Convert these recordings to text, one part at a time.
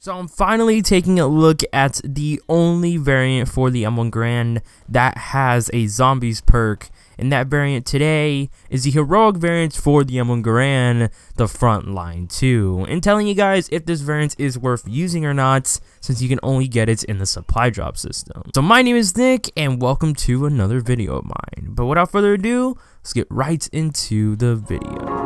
So I'm finally taking a look at the only variant for the M1 Garand that has a zombies perk, and that variant today is the heroic variant for the M1 Garand, the Frontline 2, and telling you guys if this variant is worth using or not, since you can only get it in the supply drop system. So my name is Nick, and welcome to another video of mine. But without further ado, let's get right into the video.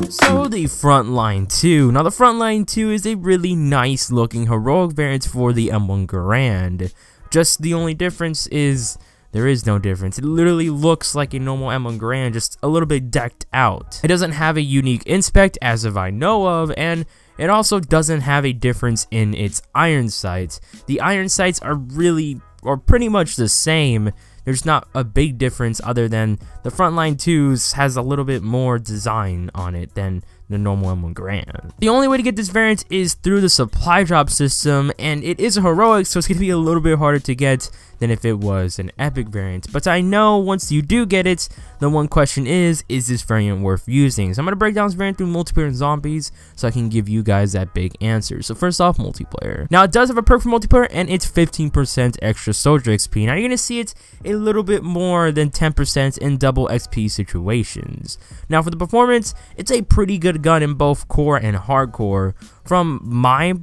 So the Frontline 2. Now the Frontline 2 is a really nice looking heroic variant for the M1 Garand. Just the only difference is there is no difference. It literally looks like a normal M1 Garand, just a little bit decked out. It doesn't have a unique inspect as of I know of, and it also doesn't have a difference in its iron sights. The iron sights are pretty much the same. There's not a big difference other than the Frontline 2's has a little bit more design on it than the normal M1 Garand. The only way to get this variant is through the supply drop system, and it is a heroic, so it's going to be a little bit harder to get than if it was an epic variant. But I know once you do get it, the one question is this variant worth using? So I'm going to break down this variant through multiplayer and zombies so I can give you guys that big answer. So first off, multiplayer. Now it does have a perk for multiplayer, and it's 15% extra soldier XP. Now you're going to see it a little bit more than 10% in double XP situations. Now for the performance, it's a pretty good gun in both core and hardcore. From my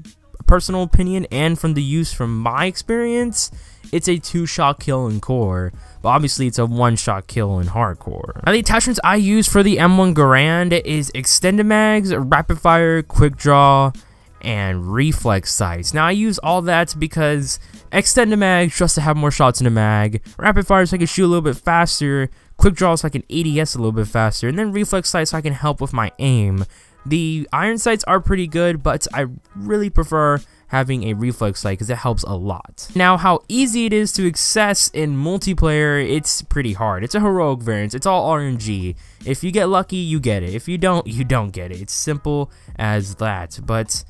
personal opinion and from the use from my experience, it's a 2-shot kill in core, but obviously it's a 1-shot kill in hardcore. Now the attachments I use for the M1 Garand is extended mags, rapid fire, quick draw, and reflex sights. Now I use all that because extended mag just to have more shots in the mag, rapid fire so I can shoot a little bit faster, quick draw so I can ADS a little bit faster, and then reflex sights so I can help with my aim. The iron sights are pretty good, but I really prefer having a reflex sight because it helps a lot. Now how easy it is to access in multiplayer, it's pretty hard. It's a heroic variant, it's all RNG. If you get lucky, you get it. If you don't, you don't get it. It's simple as that, but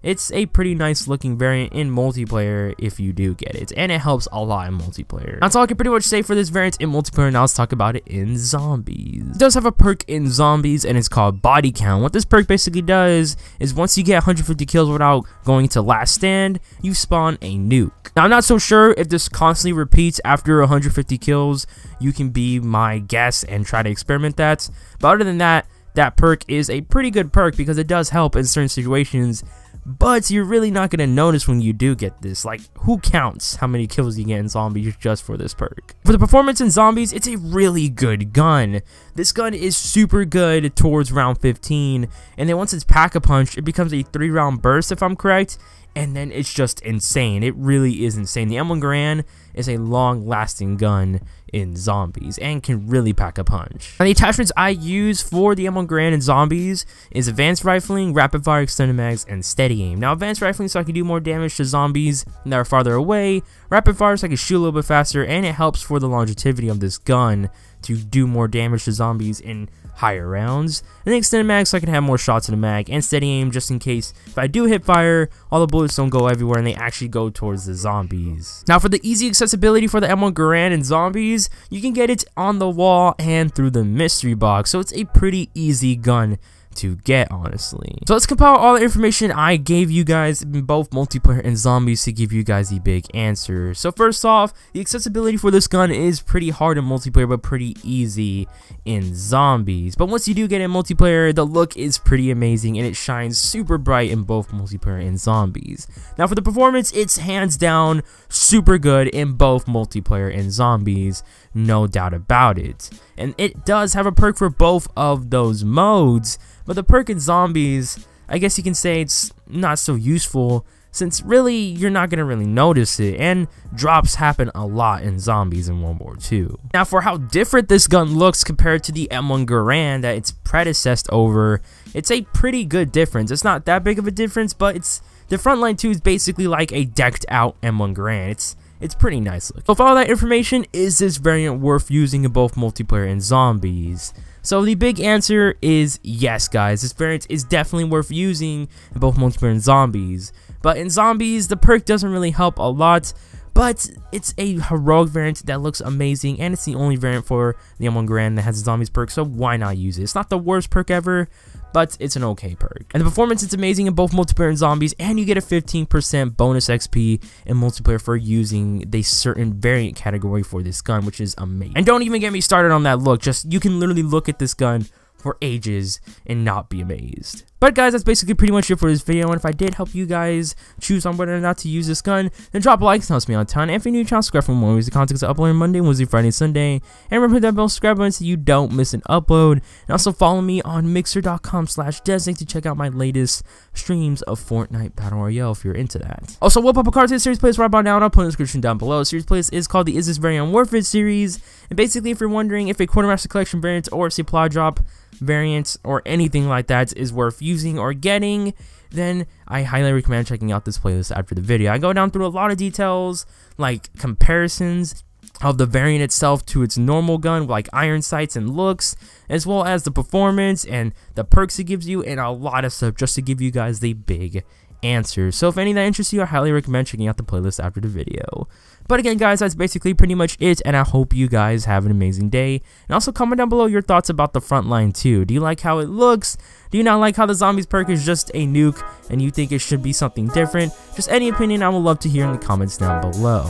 it's a pretty nice looking variant in multiplayer if you do get it, and it helps a lot in multiplayer. That's all I can pretty much say for this variant in multiplayer. Now let's talk about it in zombies. It does have a perk in zombies, and it's called body count. What this perk basically does is once you get 150 kills without going to last stand, you spawn a nuke. Now I'm not so sure if this constantly repeats after 150 kills. You can be my guess and try to experiment that, but other than that, that perk is a pretty good perk because it does help in certain situations, but you're really not going to notice when you do get this. Like, who counts how many kills you get in zombies just for this perk? For the performance in zombies, it's a really good gun. This gun is super good towards round 15, and then once it's pack-a-punch, it becomes a 3-round burst if I'm correct, and then it's just insane. It really is insane. The M1 Garand is a long-lasting gun in zombies and can really pack a punch. Now the attachments I use for the M1 Garand in zombies is advanced rifling, rapid fire, extended mags, and steady aim. Now advanced rifling so I can do more damage to zombies that are farther away, rapid fire so I can shoot a little bit faster, and it helps for the longevity of this gun to do more damage to zombies in higher rounds, and then extended mag so I can have more shots in the mag, and steady aim just in case if I do hit fire, all the bullets don't go everywhere and they actually go towards the zombies. Now for the easy accessibility for the M1 Garand in zombies, you can get it on the wall and through the mystery box, so it's a pretty easy gun to get, honestly. So let's compile all the information I gave you guys in both multiplayer and zombies to give you guys the big answer. So first off, the accessibility for this gun is pretty hard in multiplayer but pretty easy in zombies. But once you do get in multiplayer, the look is pretty amazing and it shines super bright in both multiplayer and zombies. Now for the performance, it's hands down super good in both multiplayer and zombies, no doubt about it. And it does have a perk for both of those modes, but the perk in zombies, I guess you can say it's not so useful since really you're not going to really notice it, and drops happen a lot in zombies in World War II. Now for how different this gun looks compared to the M1 Garand that it's predecessed over, it's a pretty good difference. It's not that big of a difference, but the Frontline 2 is basically like a decked out M1 Garand. It's pretty nice looking. So with all that information, is this variant worth using in both multiplayer and zombies? So the big answer is yes, guys. This variant is definitely worth using in both multiplayer and zombies. But in zombies, the perk doesn't really help a lot. but it's a heroic variant that looks amazing, and it's the only variant for the M1 Garand that has a zombies perk, so why not use it? It's not the worst perk ever, but it's an okay perk. And the performance is amazing in both multiplayer and zombies, and you get a 15% bonus XP in multiplayer for using the certain variant category for this gun, which is amazing. And don't even get me started on that look, just you can literally look at this gun for ages and not be amazed. But guys, that's basically pretty much it for this video, and if I did help you guys choose on whether or not to use this gun, then drop a like, it helps me out a ton. And if you're new to the channel, subscribe for more videos. The content is uploaded Monday, Wednesday, Friday, Sunday. And remember that bell subscribe button so you don't miss an upload. And also follow me on mixer.com/DezNik to check out my latest streams of Fortnite Battle Royale if you're into that. Also, whip up a card to the series playlist right about now, and I'll put in the description down below. The series playlist is called the Is This Variant Worth It series. And basically, if you're wondering if a Quartermaster Collection variant or a supply drop variant or anything like that is worth using or getting, then I highly recommend checking out this playlist after the video. I go down through a lot of details, like comparisons of the variant itself to its normal gun, like iron sights and looks, as well as the performance and the perks it gives you, and a lot of stuff just to give you guys the big answers. So if any of that interests you, I highly recommend checking out the playlist after the video. But again, guys, that's basically pretty much it, and I hope you guys have an amazing day. And also comment down below your thoughts about the Frontline 2. Do you like how it looks? Do you not like how the zombies perk is just a nuke and you think it should be something different? Just any opinion I would love to hear in the comments down below.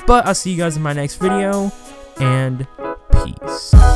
But I'll see you guys in my next video, and peace.